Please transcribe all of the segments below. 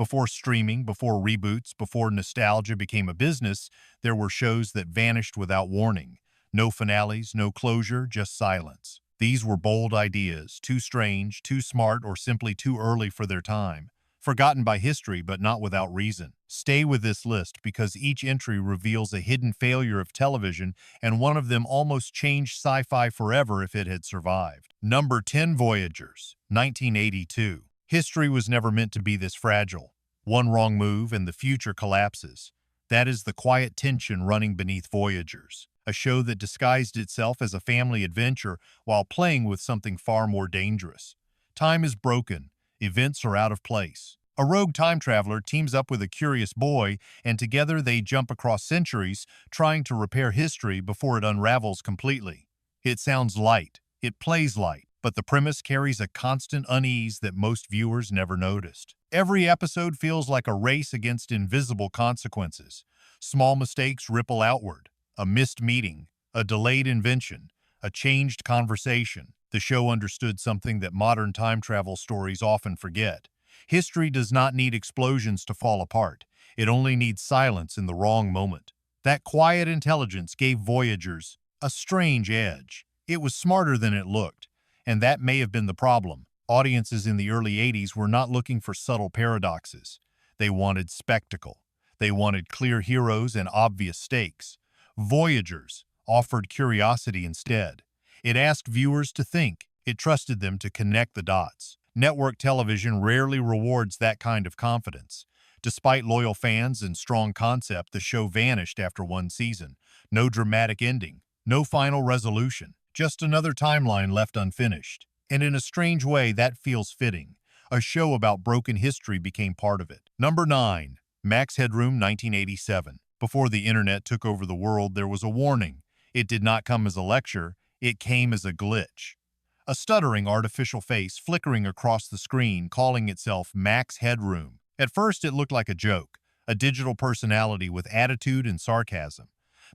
Before streaming, before reboots, before nostalgia became a business, there were shows that vanished without warning. No finales, no closure, just silence. These were bold ideas, too strange, too smart, or simply too early for their time. Forgotten by history, but not without reason. Stay with this list because each entry reveals a hidden failure of television, and one of them almost changed sci-fi forever if it had survived. Number 10, Voyagers, 1982. History was never meant to be this fragile. One wrong move and the future collapses. That is the quiet tension running beneath Voyagers, a show that disguised itself as a family adventure while playing with something far more dangerous. Time is broken. Events are out of place. A rogue time traveler teams up with a curious boy, and together they jump across centuries, trying to repair history before it unravels completely. It sounds light. It plays light. But the premise carries a constant unease that most viewers never noticed. Every episode feels like a race against invisible consequences. Small mistakes ripple outward. A missed meeting, a delayed invention, a changed conversation. The show understood something that modern time travel stories often forget. History does not need explosions to fall apart. It only needs silence in the wrong moment. That quiet intelligence gave Voyagers a strange edge. It was smarter than it looked. And that may have been the problem. Audiences in the early 80s were not looking for subtle paradoxes. They wanted spectacle. They wanted clear heroes and obvious stakes. Voyagers offered curiosity instead. It asked viewers to think. It trusted them to connect the dots. Network television rarely rewards that kind of confidence. Despite loyal fans and strong concept, the show vanished after one season. No dramatic ending. No final resolution. Just another timeline left unfinished. And in a strange way, that feels fitting. A show about broken history became part of it. Number 9. Max Headroom, 1987. Before the internet took over the world, there was a warning. It did not come as a lecture. It came as a glitch. A stuttering artificial face flickering across the screen, calling itself Max Headroom. At first, it looked like a joke, a digital personality with attitude and sarcasm.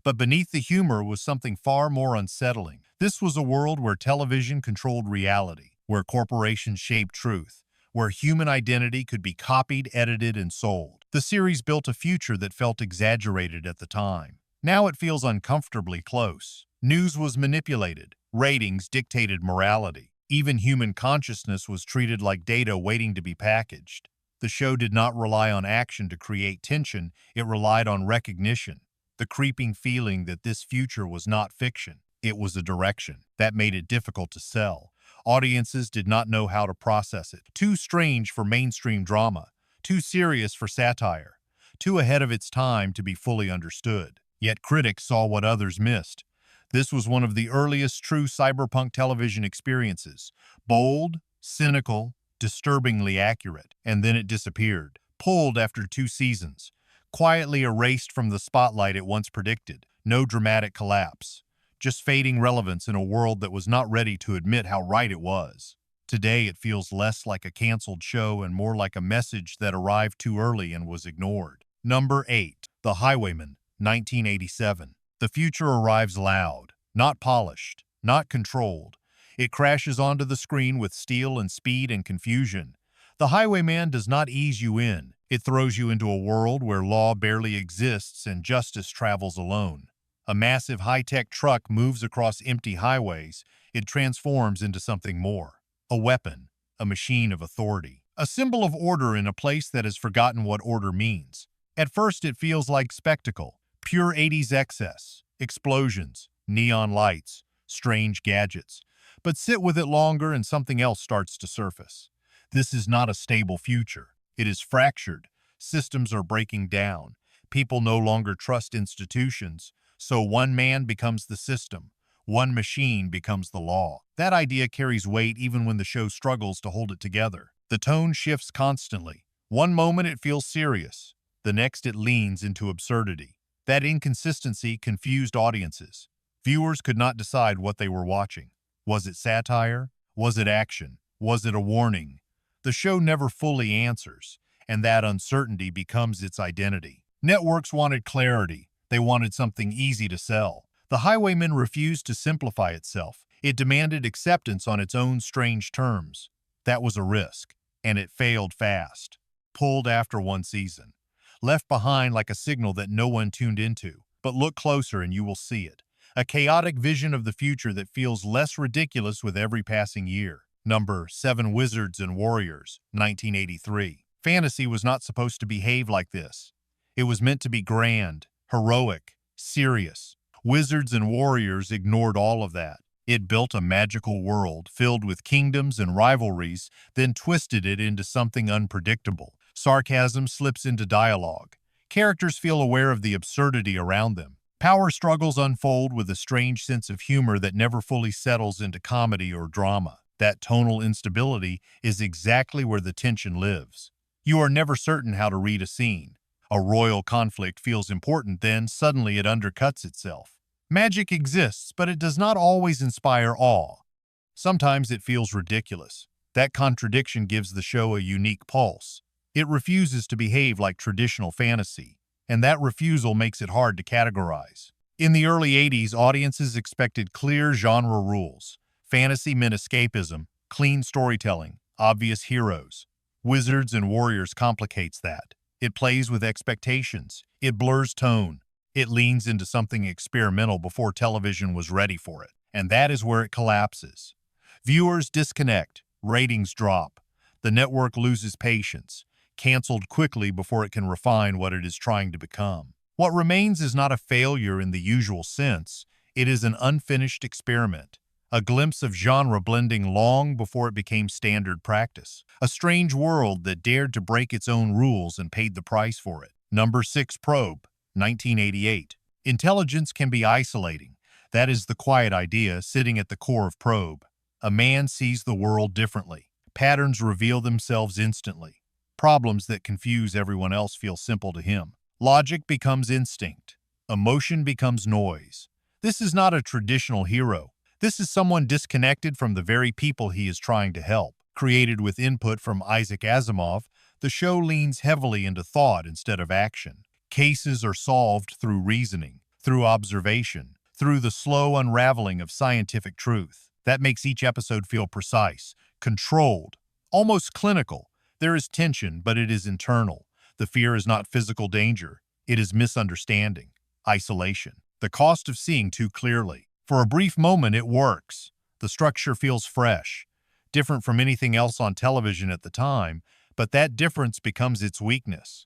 But beneath the humor was something far more unsettling. This was a world where television controlled reality, where corporations shaped truth, where human identity could be copied, edited, and sold. The series built a future that felt exaggerated at the time. Now it feels uncomfortably close. News was manipulated. Ratings dictated morality. Even human consciousness was treated like data waiting to be packaged. The show did not rely on action to create tension. It relied on recognition. The creeping feeling that this future was not fiction. It was a direction. That made it difficult to sell. Audiences did not know how to process it. Too strange for mainstream drama. Too serious for satire. Too ahead of its time to be fully understood. Yet critics saw what others missed. This was one of the earliest true cyberpunk television experiences. Bold, cynical, disturbingly accurate. And then it disappeared. Pulled after 2 seasons. Quietly erased from the spotlight it once predicted. No dramatic collapse. Just fading relevance in a world that was not ready to admit how right it was. Today it feels less like a canceled show and more like a message that arrived too early and was ignored. Number 8. The Highwayman, 1987. The future arrives loud, not polished, not controlled. It crashes onto the screen with steel and speed and confusion. The Highwayman does not ease you in. It throws you into a world where law barely exists and justice travels alone. A massive high-tech truck moves across empty highways. It transforms into something more. A weapon, a machine of authority. A symbol of order in a place that has forgotten what order means. At first it feels like spectacle, pure 80s excess, explosions, neon lights, strange gadgets. But sit with it longer and something else starts to surface. This is not a stable future. It is fractured. Systems are breaking down. People no longer trust institutions. So one man becomes the system. One machine becomes the law. That idea carries weight even when the show struggles to hold it together. The tone shifts constantly. One moment it feels serious. The next it leans into absurdity. That inconsistency confused audiences. Viewers could not decide what they were watching. Was it satire? Was it action? Was it a warning? The show never fully answers, and that uncertainty becomes its identity. Networks wanted clarity. They wanted something easy to sell. The Highwayman refused to simplify itself. It demanded acceptance on its own strange terms. That was a risk, and it failed fast. pulled after one season, left behind like a signal that no one tuned into. But look closer and you will see it. A chaotic vision of the future that feels less ridiculous with every passing year. Number 7, Wizards and Warriors, 1983. Fantasy was not supposed to behave like this. It was meant to be grand, heroic, serious. Wizards and Warriors ignored all of that. It built a magical world filled with kingdoms and rivalries, then twisted it into something unpredictable. Sarcasm slips into dialogue. Characters feel aware of the absurdity around them. Power struggles unfold with a strange sense of humor that never fully settles into comedy or drama. That tonal instability is exactly where the tension lives. You are never certain how to read a scene. A royal conflict feels important, then suddenly it undercuts itself. Magic exists, but it does not always inspire awe. Sometimes it feels ridiculous. That contradiction gives the show a unique pulse. It refuses to behave like traditional fantasy, and that refusal makes it hard to categorize. In the early 80s, audiences expected clear genre rules. Fantasy meant escapism, clean storytelling, obvious heroes. Wizards and Warriors complicates that. It plays with expectations. It blurs tone. It leans into something experimental before television was ready for it. And that is where it collapses. Viewers disconnect. Ratings drop. The network loses patience, canceled quickly before it can refine what it is trying to become. What remains is not a failure in the usual sense. It is an unfinished experiment. A glimpse of genre blending long before it became standard practice. A strange world that dared to break its own rules and paid the price for it. Number 6, Probe, 1988. Intelligence can be isolating. That is the quiet idea sitting at the core of Probe. A man sees the world differently. Patterns reveal themselves instantly. Problems that confuse everyone else feel simple to him. Logic becomes instinct. Emotion becomes noise. This is not a traditional hero. This is someone disconnected from the very people he is trying to help. Created with input from Isaac Asimov, the show leans heavily into thought instead of action. Cases are solved through reasoning, through observation, through the slow unraveling of scientific truth. That makes each episode feel precise, controlled, almost clinical. There is tension, but it is internal. The fear is not physical danger. It is misunderstanding, isolation, the cost of seeing too clearly. For a brief moment, it works. The structure feels fresh, different from anything else on television at the time, but that difference becomes its weakness.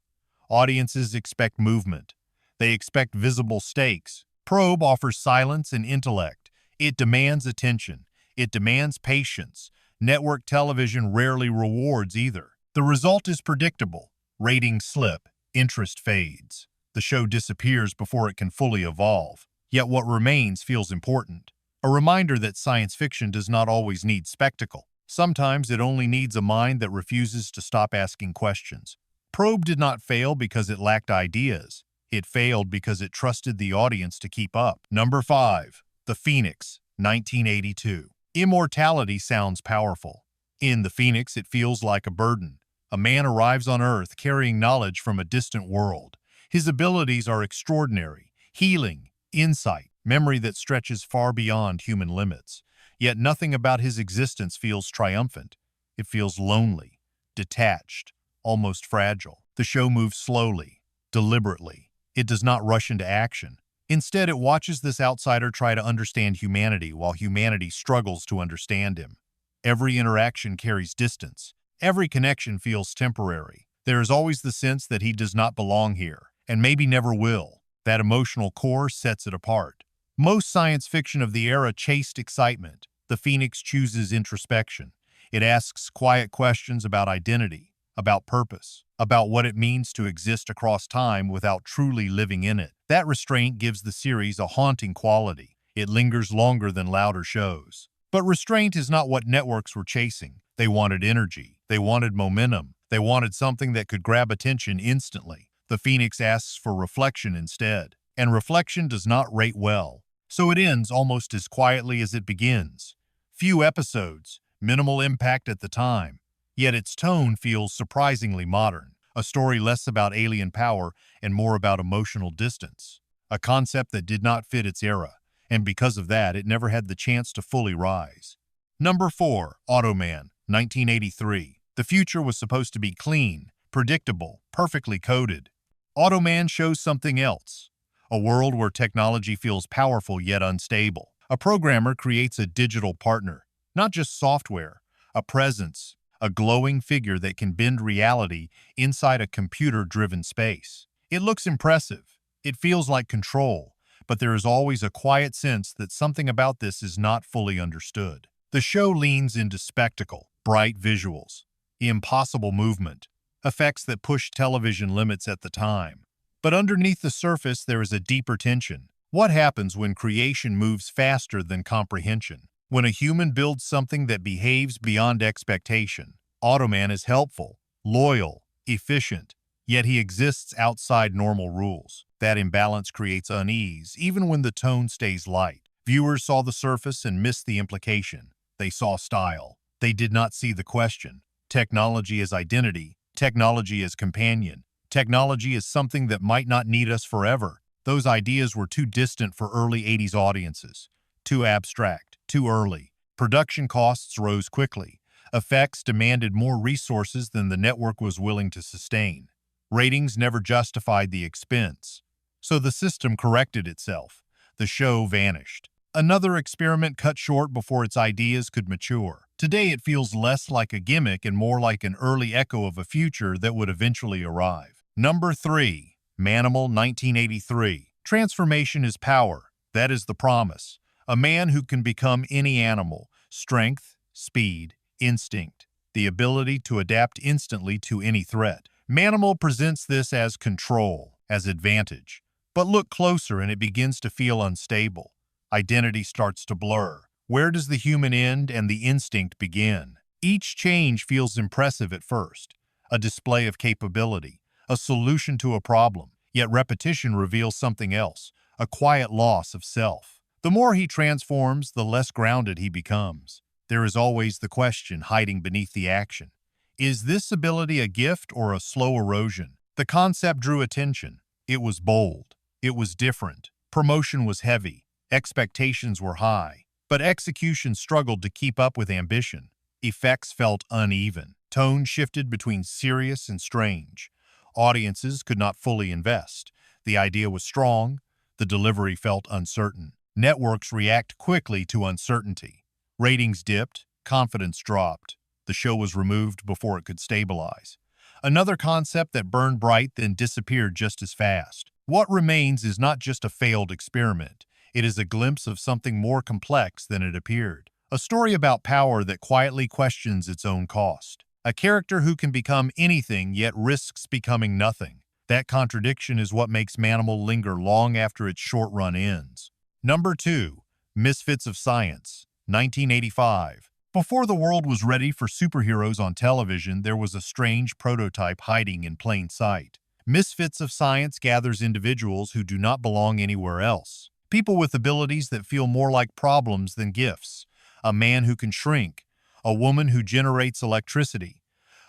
Audiences expect movement. They expect visible stakes. Probe offers silence and intellect. It demands attention. It demands patience. Network television rarely rewards either. The result is predictable. Ratings slip. Interest fades. The show disappears before it can fully evolve. Yet what remains feels important. A reminder that science fiction does not always need spectacle. Sometimes it only needs a mind that refuses to stop asking questions. Probe did not fail because it lacked ideas. It failed because it trusted the audience to keep up. Number 5. The Phoenix, 1982. Immortality sounds powerful. In The Phoenix, it feels like a burden. A man arrives on Earth carrying knowledge from a distant world. His abilities are extraordinary. Healing, insight, memory that stretches far beyond human limits. Yet nothing about his existence feels triumphant. It feels lonely, detached, almost fragile. The show moves slowly, deliberately. It does not rush into action. Instead, it watches this outsider try to understand humanity while humanity struggles to understand him. Every interaction carries distance. Every connection feels temporary. There is always the sense that he does not belong here, and maybe never will. That emotional core sets it apart. Most science fiction of the era chased excitement. The Phoenix chooses introspection. It asks quiet questions about identity, about purpose, about what it means to exist across time without truly living in it. That restraint gives the series a haunting quality. It lingers longer than louder shows. But restraint is not what networks were chasing. They wanted energy. They wanted momentum. They wanted something that could grab attention instantly. The Phoenix asks for reflection instead, and reflection does not rate well. So it ends almost as quietly as it begins. Few episodes, minimal impact at the time, yet its tone feels surprisingly modern. A story less about alien power and more about emotional distance. A concept that did not fit its era, and because of that, it never had the chance to fully rise. Number 4, Automan, 1983. The future was supposed to be clean, predictable, perfectly coded. Automan shows something else, a world where technology feels powerful yet unstable. A programmer creates a digital partner, not just software, a presence, a glowing figure that can bend reality inside a computer-driven space. It looks impressive. It feels like control, but there is always a quiet sense that something about this is not fully understood. The show leans into spectacle, bright visuals, impossible movement, effects that push television limits at the time. But underneath the surface, there is a deeper tension. What happens when creation moves faster than comprehension? When a human builds something that behaves beyond expectation? Automan is helpful, loyal, efficient, yet he exists outside normal rules. That imbalance creates unease, even when the tone stays light. Viewers saw the surface and missed the implication. They saw style. They did not see the question. Technology as identity, technology as companion, technology is something that might not need us forever. Those ideas were too distant for early 80s audiences, too abstract, too early. Production costs rose quickly. Effects demanded more resources than the network was willing to sustain. Ratings never justified the expense. So the system corrected itself. The show vanished. Another experiment cut short before its ideas could mature. Today it feels less like a gimmick and more like an early echo of a future that would eventually arrive. Number 3. Manimal 1983. Transformation is power. That is the promise. A man who can become any animal. Strength, speed, instinct. The ability to adapt instantly to any threat. Manimal presents this as control, as advantage. But look closer and it begins to feel unstable. Identity starts to blur. Where does the human end and the instinct begin? Each change feels impressive at first, a display of capability, a solution to a problem, yet repetition reveals something else, a quiet loss of self. The more he transforms, the less grounded he becomes. There is always the question hiding beneath the action. Is this ability a gift or a slow erosion? The concept drew attention. It was bold. It was different. Promotion was heavy. Expectations were high, but execution struggled to keep up with ambition. Effects felt uneven. Tone shifted between serious and strange. Audiences could not fully invest. The idea was strong. The delivery felt uncertain. Networks react quickly to uncertainty. Ratings dipped. Confidence dropped. The show was removed before it could stabilize. Another concept that burned bright then disappeared just as fast. What remains is not just a failed experiment. It is a glimpse of something more complex than it appeared. A story about power that quietly questions its own cost. A character who can become anything yet risks becoming nothing. That contradiction is what makes Manimal linger long after its short run ends. Number 2. Misfits of Science, 1985. Before the world was ready for superheroes on television, there was a strange prototype hiding in plain sight. Misfits of Science gathers individuals who do not belong anywhere else. People with abilities that feel more like problems than gifts. A man who can shrink. A woman who generates electricity.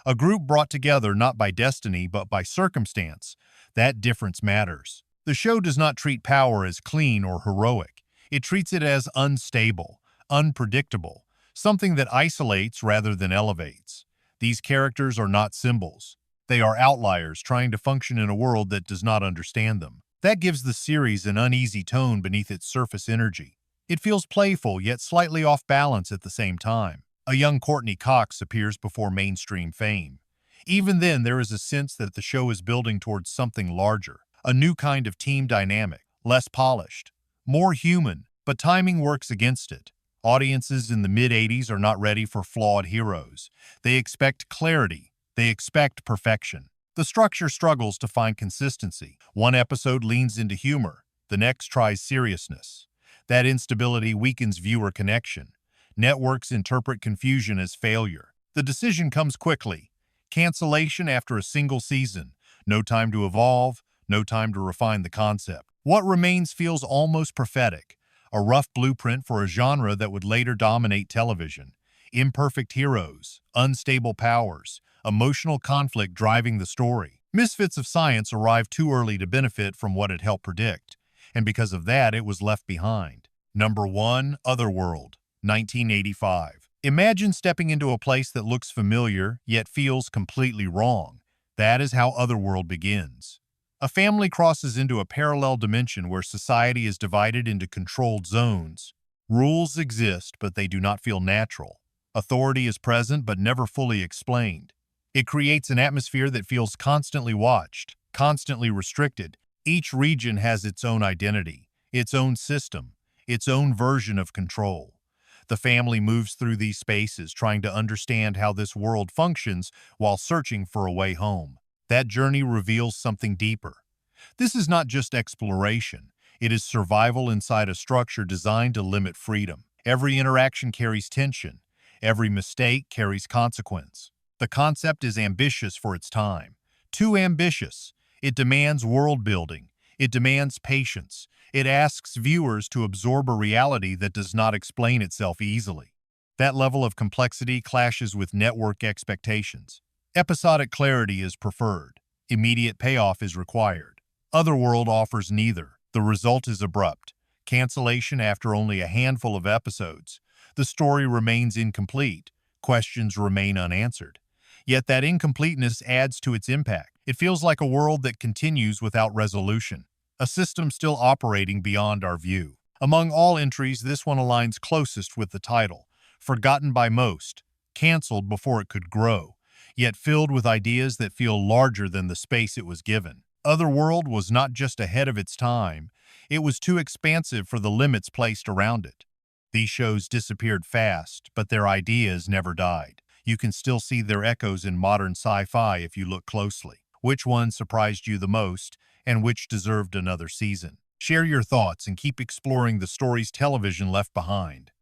A group brought together not by destiny but by circumstance. That difference matters. The show does not treat power as clean or heroic. It treats it as unstable, unpredictable, something that isolates rather than elevates. These characters are not symbols. They are outliers trying to function in a world that does not understand them. That gives the series an uneasy tone beneath its surface energy. It feels playful yet slightly off balance at the same time. A young Courtney Cox appears before mainstream fame. Even then, there is a sense that the show is building towards something larger, a new kind of team dynamic, less polished, more human, but timing works against it. Audiences in the mid-80s are not ready for flawed heroes. They expect clarity. They expect perfection. The structure struggles to find consistency. One episode leans into humor. The next tries seriousness. That instability weakens viewer connection. Networks interpret confusion as failure. The decision comes quickly. Cancellation after a single season. No time to evolve. No time to refine the concept. What remains feels almost prophetic. A rough blueprint for a genre that would later dominate television. Imperfect heroes, unstable powers, emotional conflict driving the story. Misfits of Science arrived too early to benefit from what it helped predict, and because of that, it was left behind. Number 1. Otherworld, 1985. Imagine stepping into a place that looks familiar, yet feels completely wrong. That is how Otherworld begins. A family crosses into a parallel dimension where society is divided into controlled zones. Rules exist, but they do not feel natural. Authority is present, but never fully explained. It creates an atmosphere that feels constantly watched, constantly restricted. Each region has its own identity, its own system, its own version of control. The family moves through these spaces trying to understand how this world functions while searching for a way home. That journey reveals something deeper. This is not just exploration. It is survival inside a structure designed to limit freedom. Every interaction carries tension. Every mistake carries consequence. The concept is ambitious for its time. Too ambitious. It demands world building. It demands patience. It asks viewers to absorb a reality that does not explain itself easily. That level of complexity clashes with network expectations. Episodic clarity is preferred. Immediate payoff is required. Otherworld offers neither. The result is abrupt. Cancellation after only a handful of episodes. The story remains incomplete. Questions remain unanswered. Yet that incompleteness adds to its impact. It feels like a world that continues without resolution, a system still operating beyond our view. Among all entries, this one aligns closest with the title, forgotten by most, canceled before it could grow, yet filled with ideas that feel larger than the space it was given. Otherworld was not just ahead of its time, it was too expansive for the limits placed around it. These shows disappeared fast, but their ideas never died. You can still see their echoes in modern sci-fi if you look closely. Which one surprised you the most, and which deserved another season? Share your thoughts and keep exploring the stories television left behind.